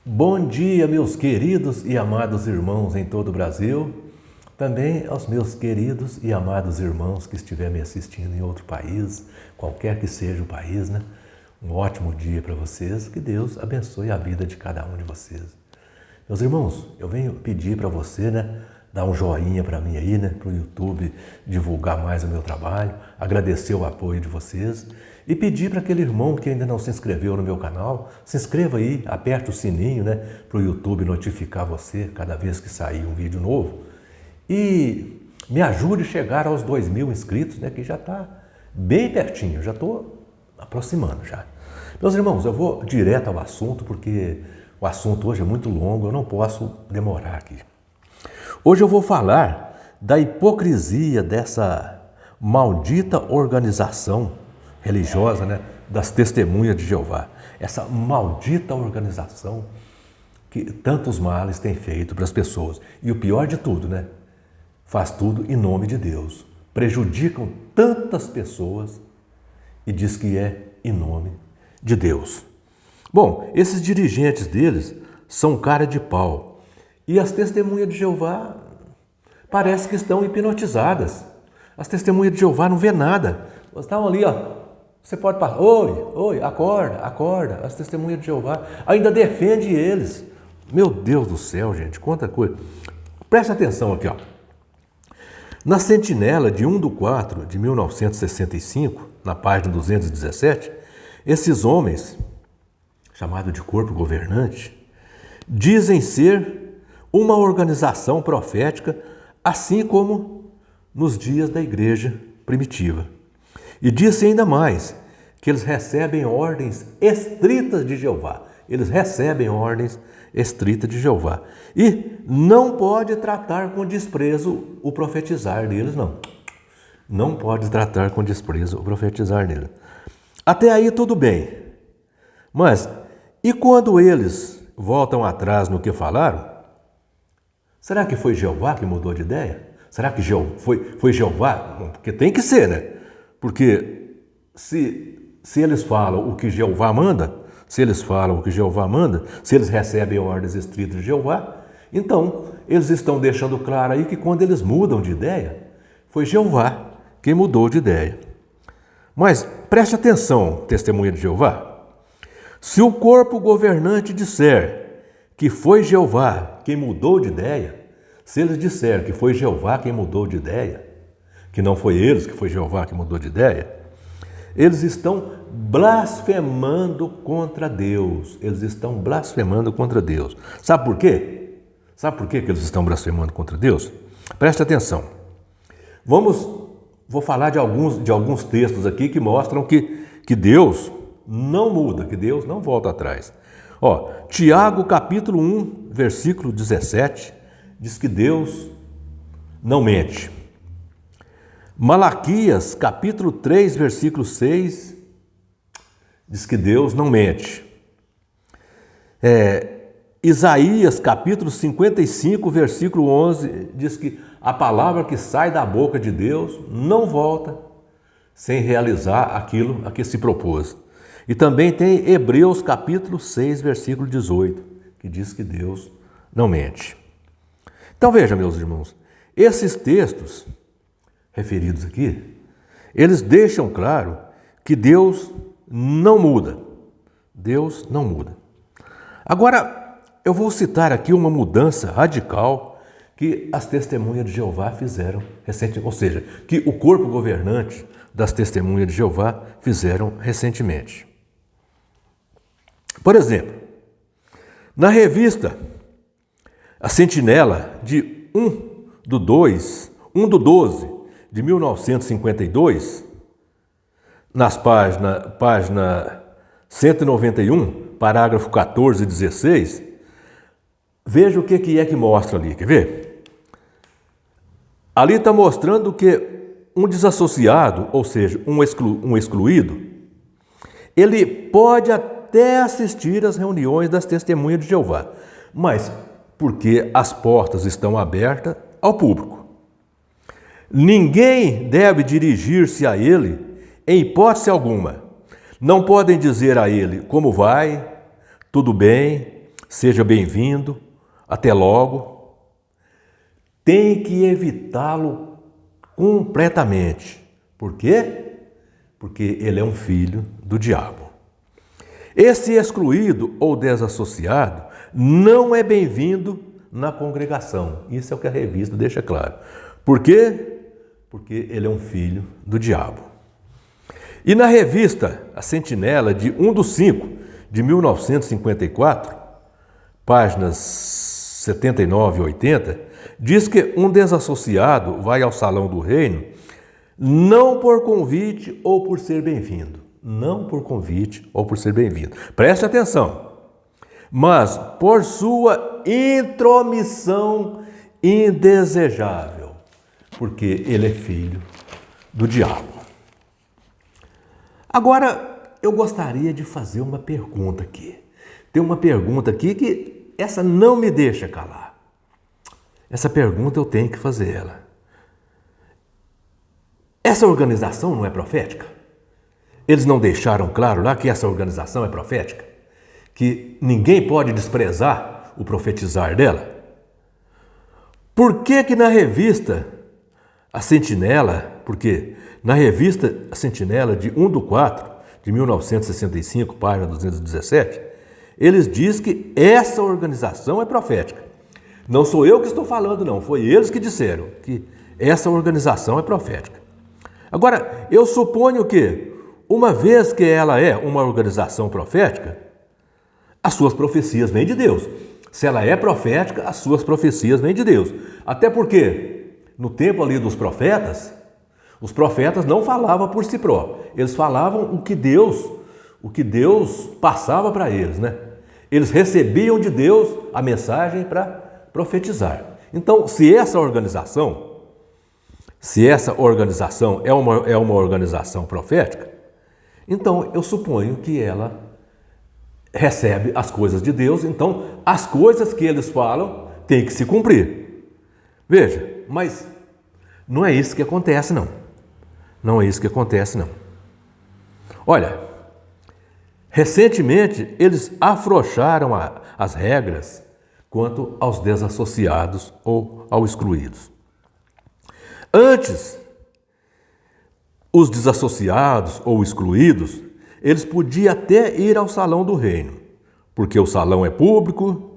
Bom dia, meus queridos e amados irmãos em todo o Brasil, também aos meus queridos e amados irmãos que estiverem me assistindo em outro país, qualquer que seja o país, né? Um ótimo dia para vocês, que Deus abençoe a vida de cada um de vocês. Meus irmãos, eu venho pedir para você, né? Dar um joinha para mim aí, né? Para o YouTube divulgar mais o meu trabalho, agradecer o apoio de vocês e pedir para aquele irmão que ainda não se inscreveu no meu canal, se inscreva aí, aperte o sininho, né? Para o YouTube notificar você cada vez que sair um vídeo novo e me ajude a chegar aos 2.000 inscritos, né? Que já está bem pertinho, já estou aproximando já. Meus irmãos, eu vou direto ao assunto porque o assunto hoje é muito longo, eu não posso demorar aqui. Hoje eu vou falar da hipocrisia dessa maldita organização religiosa, né, das Testemunhas de Jeová. Essa maldita organização que tantos males tem feito para as pessoas. E o pior de tudo, né, faz tudo em nome de Deus. Prejudicam tantas pessoas e diz que é em nome de Deus. Bom, esses dirigentes deles são cara de pau. E as Testemunhas de Jeová parece que estão hipnotizadas. As Testemunhas de Jeová não vê nada. Elas estavam ali, ó. Você pode passar. Oi, acorda, acorda. As Testemunhas de Jeová ainda defende eles. Meu Deus do céu, gente, quanta coisa. Preste atenção aqui, ó. Na Sentinela de 1/4 de 1965, na página 217, esses homens, chamados de corpo governante, dizem ser uma organização profética, assim como nos dias da igreja primitiva. E disse ainda mais, que eles recebem ordens estritas de Jeová. Eles recebem ordens estritas de Jeová. E não pode tratar com desprezo o profetizar deles, não. Não pode tratar com desprezo o profetizar deles. Até aí tudo bem. Mas, e quando eles voltam atrás no que falaram? Será que foi Jeová que mudou de ideia? Será que foi Jeová? Porque tem que ser, né? Porque se eles falam o que Jeová manda, se eles recebem ordens estritas de Jeová, então eles estão deixando claro aí que quando eles mudam de ideia, foi Jeová quem mudou de ideia. Mas preste atenção, Testemunha de Jeová. Se o corpo governante disser que foi Jeová quem mudou de ideia, se eles disserem que foi Jeová quem mudou de ideia, que não foi eles que foi Jeová que mudou de ideia, eles estão blasfemando contra Deus. Eles estão blasfemando contra Deus. Sabe por quê? Sabe por quê que eles estão blasfemando contra Deus? Preste atenção. Vou falar de alguns textos aqui que mostram que Deus não muda, que Deus não volta atrás. Ó, Tiago capítulo 1, versículo 17, diz que Deus não mente. Malaquias capítulo 3, versículo 6, diz que Deus não mente. Isaías capítulo 55, versículo 11, diz que a palavra que sai da boca de Deus não volta sem realizar aquilo a que se propôs. E também tem Hebreus capítulo 6, versículo 18, que diz que Deus não mente. Então veja, meus irmãos, esses textos referidos aqui, eles deixam claro que Deus não muda. Deus não muda. Agora, eu vou citar aqui uma mudança radical que as Testemunhas de Jeová fizeram recentemente, ou seja, que o corpo governante das Testemunhas de Jeová fizeram recentemente. Por exemplo, na revista A Sentinela de 1/12 de 1952, nas página 191, parágrafo 14 e 16, veja o que é que mostra ali, quer ver? Ali está mostrando que um desassociado, ou seja, um excluído, ele pode até assistir às reuniões das Testemunhas de Jeová, mas porque as portas estão abertas ao público. Ninguém deve dirigir-se a ele em hipótese alguma. Não podem dizer a ele como vai, tudo bem, seja bem-vindo, até logo. Tem que evitá-lo completamente. Por quê? Porque ele é um filho do diabo. Esse excluído ou desassociado não é bem-vindo na congregação. Isso é o que a revista deixa claro. Por quê? Porque ele é um filho do diabo. E na revista A Sentinela, de 1/5 de 1954, páginas 79 e 80, diz que um desassociado vai ao salão do reino não por convite ou por ser bem-vindo. Não por convite ou por ser bem-vindo. Preste atenção. Mas por sua intromissão indesejável, porque ele é filho do diabo. Agora, eu gostaria de fazer uma pergunta aqui. Tem uma pergunta aqui que essa não me deixa calar. Essa pergunta eu tenho que fazer ela. Essa organização não é profética? Eles não deixaram claro lá que essa organização é profética? Que ninguém pode desprezar o profetizar dela? Por que na revista A Sentinela, porque na revista A Sentinela, de 1/4 de 1965, página 217, eles dizem que essa organização é profética. Não sou eu que estou falando, não. Foi eles que disseram que essa organização é profética. Agora, eu suponho que, uma vez que ela é uma organização profética, as suas profecias vêm de Deus. Se ela é profética, as suas profecias vêm de Deus. Até porque, no tempo ali dos profetas, os profetas não falavam por si próprios. Eles falavam o que Deus passava para eles, né? Eles recebiam de Deus a mensagem para profetizar. Então, se essa organização é uma organização profética, então eu suponho que ela recebe as coisas de Deus, então as coisas que eles falam têm que se cumprir. Veja, mas não é isso que acontece, não. Não é isso que acontece, não. Olha, recentemente eles afrouxaram as regras quanto aos desassociados ou aos excluídos. Antes, os desassociados ou excluídos, eles podiam até ir ao salão do reino, porque o salão é público,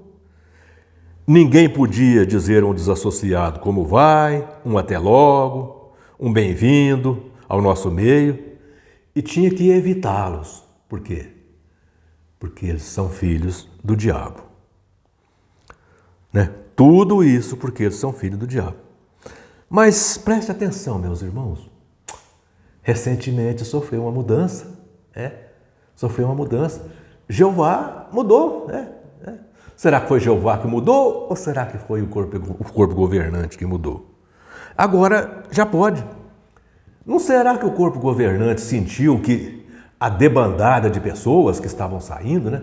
ninguém podia dizer a um desassociado como vai, um até logo, um bem-vindo ao nosso meio, e tinha que evitá-los. Por quê? Porque eles são filhos do diabo. Né? Tudo isso porque eles são filhos do diabo. Mas preste atenção, meus irmãos. Recentemente sofreu uma mudança. Sofreu uma mudança. Jeová mudou. Será que foi Jeová que mudou ou será que foi o corpo governante que mudou? Agora já pode. Não será que o corpo governante sentiu que a debandada de pessoas que estavam saindo, né?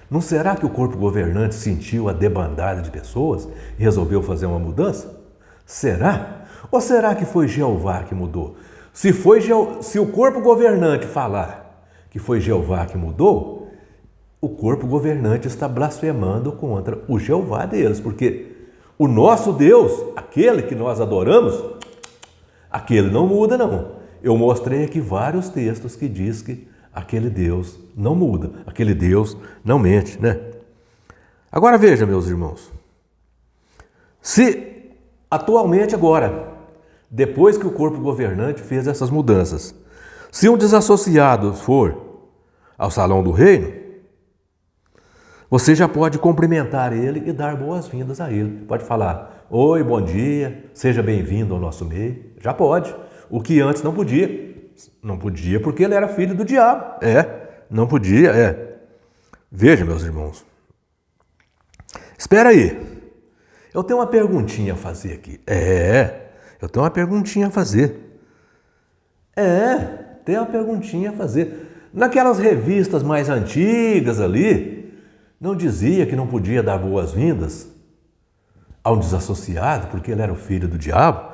Não será que o corpo governante sentiu a debandada de pessoas e resolveu fazer uma mudança? Será? Ou será que foi Jeová que mudou? Se o corpo governante falar que foi Jeová que mudou, o corpo governante está blasfemando contra o Jeová deles, porque o nosso Deus, aquele que nós adoramos, aquele não muda, não. Eu mostrei aqui vários textos que diz que aquele Deus não muda, aquele Deus não mente, né? Agora veja, meus irmãos, se atualmente agora, depois que o corpo governante fez essas mudanças, se um desassociado for ao salão do reino, você já pode cumprimentar ele e dar boas-vindas a ele. Pode falar, oi, bom dia, seja bem-vindo ao nosso meio. Já pode. O que antes não podia. Não podia porque ele era filho do diabo. Não podia. Veja, meus irmãos. Espera aí. Eu tenho uma perguntinha a fazer aqui. Eu tenho uma perguntinha a fazer. Tem uma perguntinha a fazer. Naquelas revistas mais antigas ali, não dizia que não podia dar boas-vindas a um desassociado porque ele era o filho do diabo?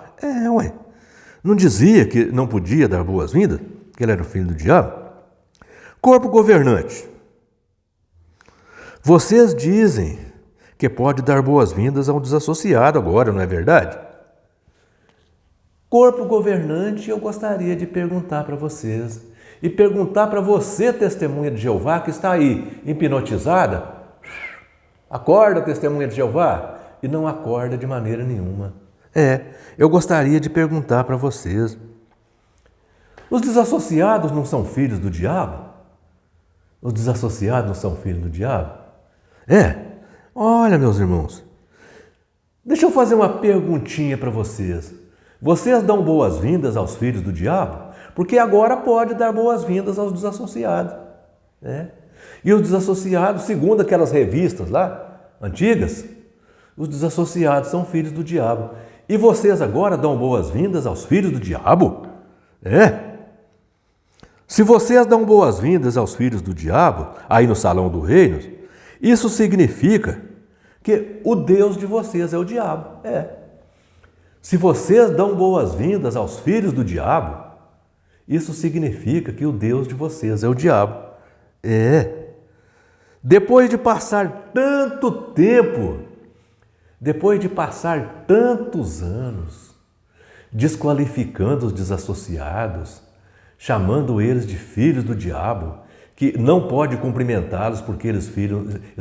Não dizia que não podia dar boas-vindas porque ele era o filho do diabo? Corpo governante. Vocês dizem que pode dar boas-vindas a um desassociado agora, não é verdade? Corpo governante, eu gostaria de perguntar para vocês, e perguntar para você, testemunha de Jeová, que está aí hipnotizada, acorda, testemunha de Jeová, e não acorda de maneira nenhuma. Eu gostaria de perguntar para vocês, os desassociados não são filhos do diabo? Os desassociados não são filhos do diabo? Olha, meus irmãos, deixa eu fazer uma perguntinha para vocês. Vocês dão boas-vindas aos filhos do diabo? Porque agora pode dar boas-vindas aos desassociados. E os desassociados, segundo aquelas revistas lá, antigas, os desassociados são filhos do diabo. E vocês agora dão boas-vindas aos filhos do diabo? Se vocês dão boas-vindas aos filhos do diabo, aí no salão do reino, isso significa que o Deus de vocês é o diabo. Se vocês dão boas-vindas aos filhos do diabo, isso significa que o Deus de vocês é o diabo. Depois de passar tanto tempo, depois de passar tantos anos, desqualificando os desassociados, chamando eles de filhos do diabo, que não pode cumprimentá-los porque eles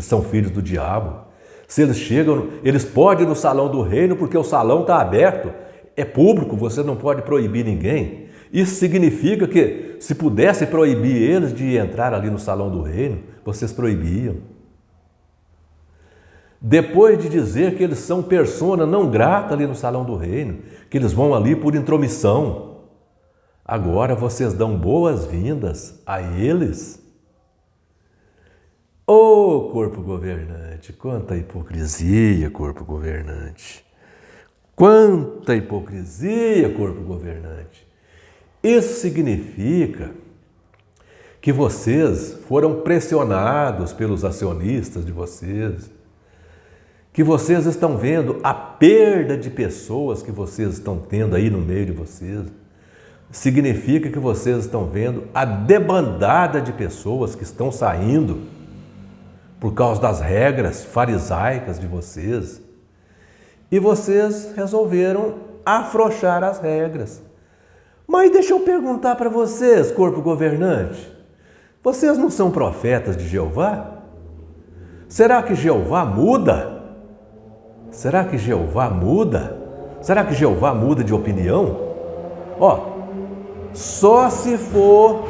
são filhos do diabo. Se eles chegam, eles podem ir no salão do reino porque o salão está aberto, é público, você não pode proibir ninguém. Isso significa que se pudesse proibir eles de entrar ali no salão do reino, vocês proibiam. Depois de dizer que eles são persona não grata ali no salão do reino, que eles vão ali por intromissão, agora vocês dão boas-vindas a eles? Ô, corpo governante, quanta hipocrisia, corpo governante. Quanta hipocrisia, corpo governante. Isso significa que vocês foram pressionados pelos acionistas de vocês, que vocês estão vendo a perda de pessoas que vocês estão tendo aí no meio de vocês. Significa que vocês estão vendo a debandada de pessoas que estão saindo por causa das regras farisaicas de vocês. E vocês resolveram afrouxar as regras. Mas deixa eu perguntar para vocês, corpo governante, vocês não são profetas de Jeová? Será que Jeová muda? Será que Jeová muda? Será que Jeová muda de opinião? Só se for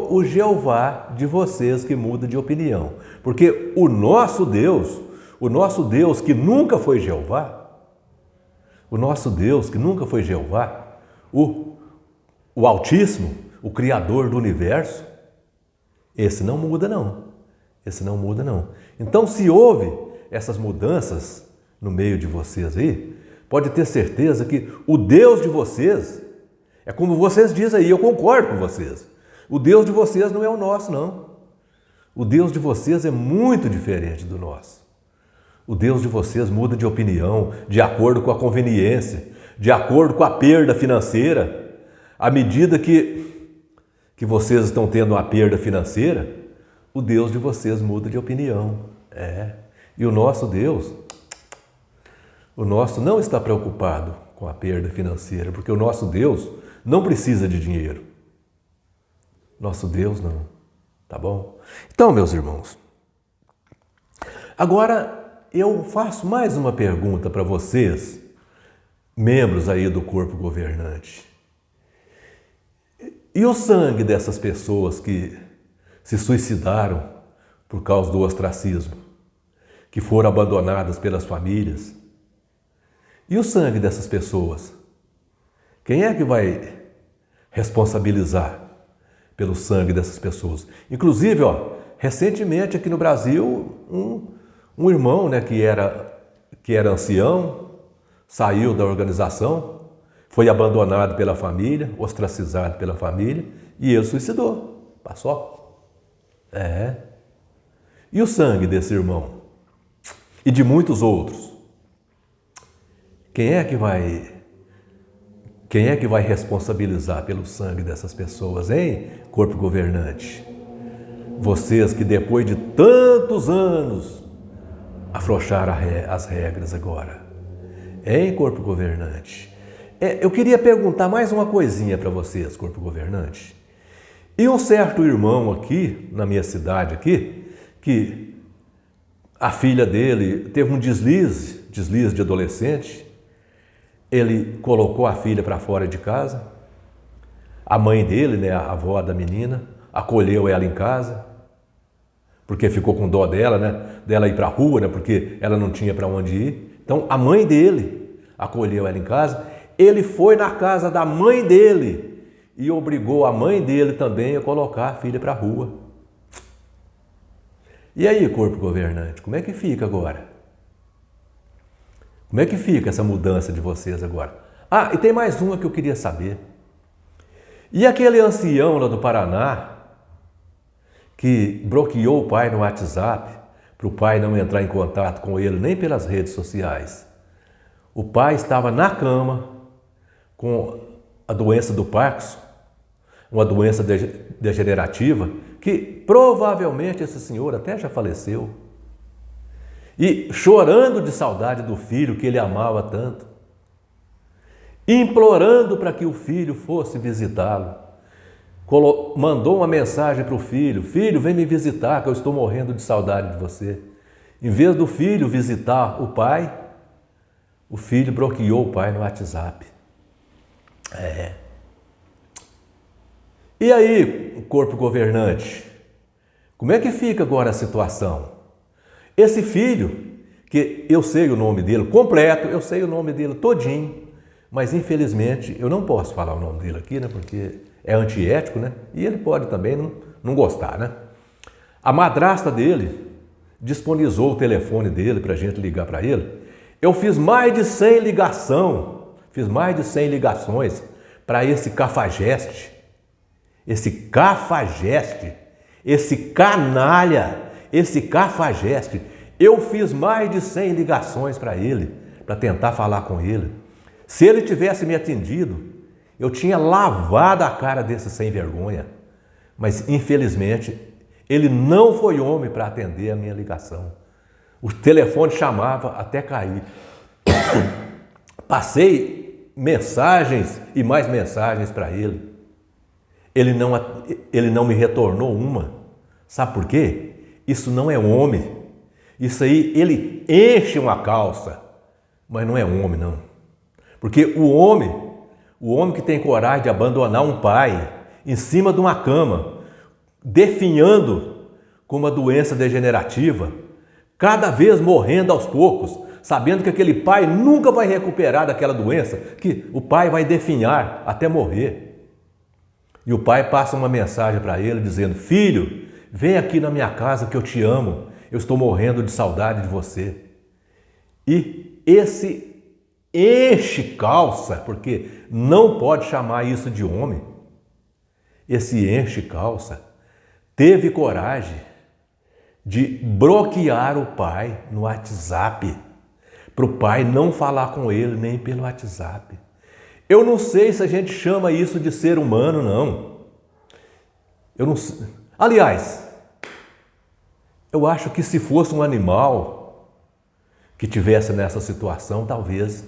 o Jeová de vocês que muda de opinião. Porque o nosso Deus que nunca foi Jeová, o Altíssimo, o Criador do Universo, esse não muda não. Então, se houve essas mudanças no meio de vocês aí, pode ter certeza que o Deus de vocês, é como vocês dizem aí, eu concordo com vocês. O Deus de vocês não é o nosso, não. O Deus de vocês é muito diferente do nosso. O Deus de vocês muda de opinião, de acordo com a conveniência, de acordo com a perda financeira. À medida que vocês estão tendo uma perda financeira, o Deus de vocês muda de opinião. E o nosso Deus, não está preocupado com a perda financeira, porque o nosso Deus não precisa de dinheiro. Nosso Deus não, tá bom? Então, meus irmãos, agora eu faço mais uma pergunta para vocês, membros aí do corpo governante. E o sangue dessas pessoas que se suicidaram por causa do ostracismo, que foram abandonadas pelas famílias? E o sangue dessas pessoas? Quem é que vai responsabilizar pelo sangue dessas pessoas? Inclusive, recentemente aqui no Brasil, um irmão, que era ancião, saiu da organização, foi abandonado pela família, ostracizado pela família, e ele suicidou. Passou? E o sangue desse irmão? E de muitos outros? Quem é que vai responsabilizar pelo sangue dessas pessoas, hein, corpo governante? Vocês que depois de tantos anos afrouxaram as regras agora. Hein, corpo governante? Eu queria perguntar mais uma coisinha para vocês, corpo governante. E um certo irmão aqui, na minha cidade aqui, que a filha dele teve um deslize de adolescente, ele colocou a filha para fora de casa, a mãe dele, né, a avó da menina, acolheu ela em casa, porque ficou com dó dela, né, dela ir para a rua, né, porque ela não tinha para onde ir. Então a mãe dele acolheu ela em casa, ele foi na casa da mãe dele e obrigou a mãe dele também a colocar a filha para a rua. E aí, corpo governante, como é que fica agora? Como é que fica essa mudança de vocês agora? Ah, e tem mais uma que eu queria saber. E aquele ancião lá do Paraná, que bloqueou o pai no WhatsApp, para o pai não entrar em contato com ele nem pelas redes sociais. O pai estava na cama com a doença do Parkinson, uma doença degenerativa, que provavelmente esse senhor até já faleceu. E chorando de saudade do filho que ele amava tanto, implorando para que o filho fosse visitá-lo, mandou uma mensagem para o filho: filho, vem me visitar que eu estou morrendo de saudade de você. Em vez do filho visitar o pai, o filho bloqueou o pai no WhatsApp. E aí, corpo governante, como é que fica agora a situação? Esse filho, que eu sei o nome dele completo, eu sei o nome dele todinho, mas infelizmente eu não posso falar o nome dele aqui, né, porque é antiético, né, e ele pode também não gostar, né. A madrasta dele disponibilizou o telefone dele para a gente ligar para ele. Eu fiz mais de 100 ligações para esse cafajeste, esse canalha, esse cafajeste. Eu fiz mais de 100 ligações para ele, para tentar falar com ele. Se ele tivesse me atendido, eu tinha lavado a cara desse sem vergonha. Mas, infelizmente, ele não foi homem para atender a minha ligação. O telefone chamava até cair. Passei mensagens e mais mensagens para ele. Ele não me retornou uma. Sabe por quê? Isso não é homem. Isso aí, ele enche uma calça, mas não é homem, não. Porque o homem que tem coragem de abandonar um pai em cima de uma cama, definhando com uma doença degenerativa, cada vez morrendo aos poucos, sabendo que aquele pai nunca vai recuperar daquela doença, que o pai vai definhar até morrer. E o pai passa uma mensagem para ele dizendo: filho, vem aqui na minha casa que eu te amo, eu estou morrendo de saudade de você. E esse enche calça, porque não pode chamar isso de homem, esse enche calça teve coragem de bloquear o pai no WhatsApp, para o pai não falar com ele nem pelo WhatsApp. Eu não sei se a gente chama isso de ser humano, não. Eu não sei. Aliás, eu acho que se fosse um animal que tivesse nessa situação, talvez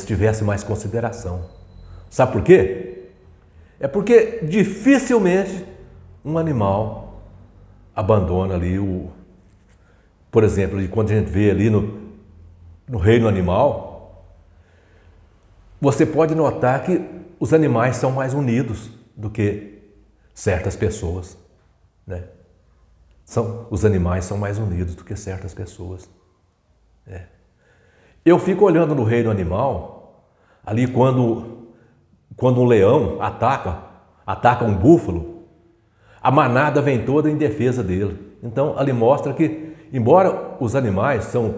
tivesse mais consideração. Sabe por quê? É porque dificilmente um animal abandona ali por exemplo, quando a gente vê ali no reino animal, você pode notar que os animais são mais unidos do que certas pessoas, né? Os animais são mais unidos do que certas pessoas. Eu fico olhando no reino animal, ali quando um leão ataca um búfalo, a manada vem toda em defesa dele. Então, ali mostra que, embora os animais são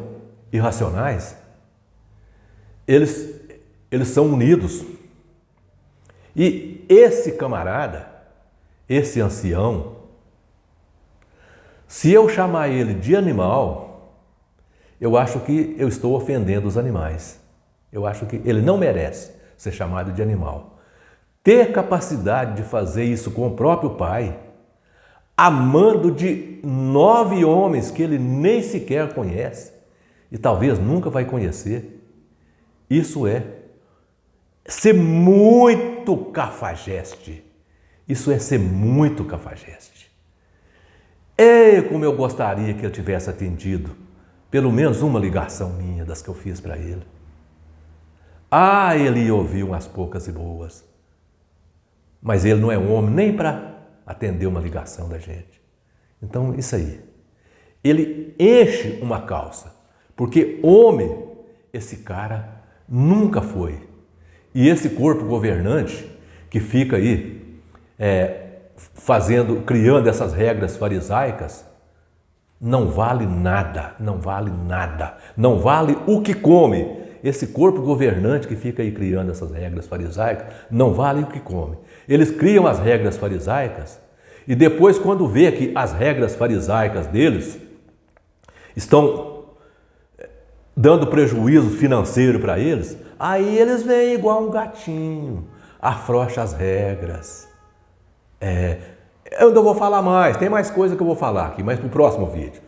irracionais, eles são unidos. E esse camarada, esse ancião, se eu chamar ele de animal, eu acho que eu estou ofendendo os animais. Eu acho que ele não merece ser chamado de animal. Ter capacidade de fazer isso com o próprio pai, amando de 9 homens que ele nem sequer conhece e talvez nunca vai conhecer. Isso é ser muito cafajeste. Isso é ser muito cafajeste. Como eu gostaria que ele tivesse atendido pelo menos uma ligação minha das que eu fiz para ele. Ele ia ouvir umas poucas e boas. Mas ele não é um homem nem para atender uma ligação da gente. Então, isso aí. Ele enche uma calça, porque homem, esse cara nunca foi. E esse corpo governante que fica aí criando essas regras farisaicas, não vale nada, não vale nada, não vale o que come. Esse corpo governante que fica aí criando essas regras farisaicas, não vale o que come. Eles criam as regras farisaicas e depois, quando vê que as regras farisaicas deles estão dando prejuízo financeiro para eles, aí eles vêm igual um gatinho, afrouxa as regras. Eu não vou falar mais, tem mais coisa que eu vou falar aqui, mas para o próximo vídeo.